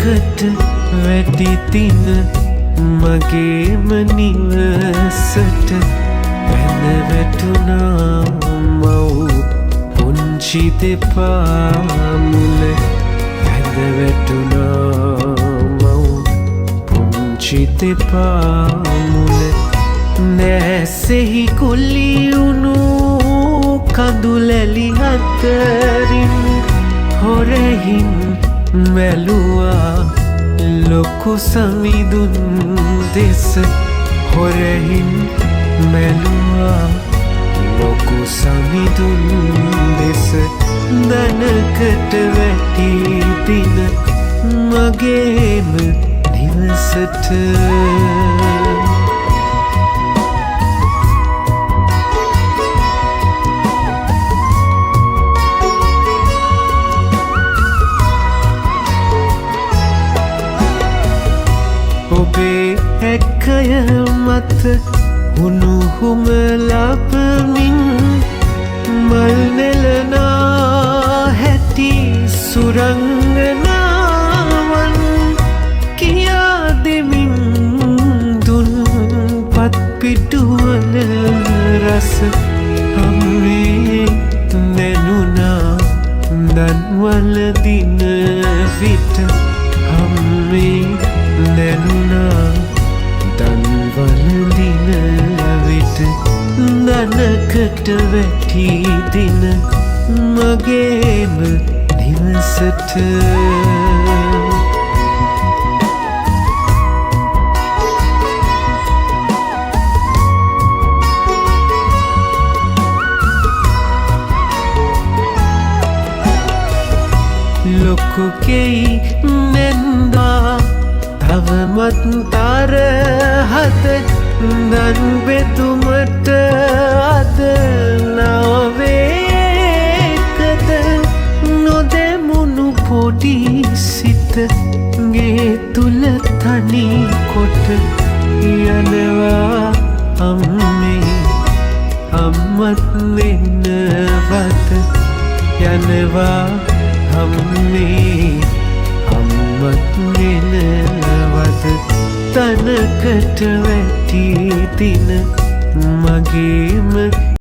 තනකට වැටි තින මගේම නිවසට පැන වැටුණා මව් පුංචි දෙපා මුල පැන වැටුණා මව් පුංචි දෙපා මුල නැසෙහි කුලියුණු කඳුලැලි අතරින් හොරෙහින් මැලුවා ලොකු සමිඳුන් දෙස හොරෙහින් මැලුවා ලොකු සමිඳුන් දෙස දනකට වැටි දින මගේම නිවසට ඔබේ හැක්කය මත හුණුහුම ලබමින් මල් නෙලනා හැටි සුරංගනාවන් කියා දෙමින් දුන් පත් පිටුවල රස අම්මේ නැනුණා දන්වල දින විට අම්මේ නැනුණා දන්වල දින විට දනකට වැටි දින මගේම නිවසට ලොකු කෙයි නැන්දා තවමත් තරහද දන් බෙදුමට අද නවවේකද නොදැමුණු පොඩි සිත ගේ තුල තනි කොට යනවා අම්මේ අම්මත් වෙනවද යනවා අම්මේ අම්මත් වෙනවද තනකට වැටි දින මගේ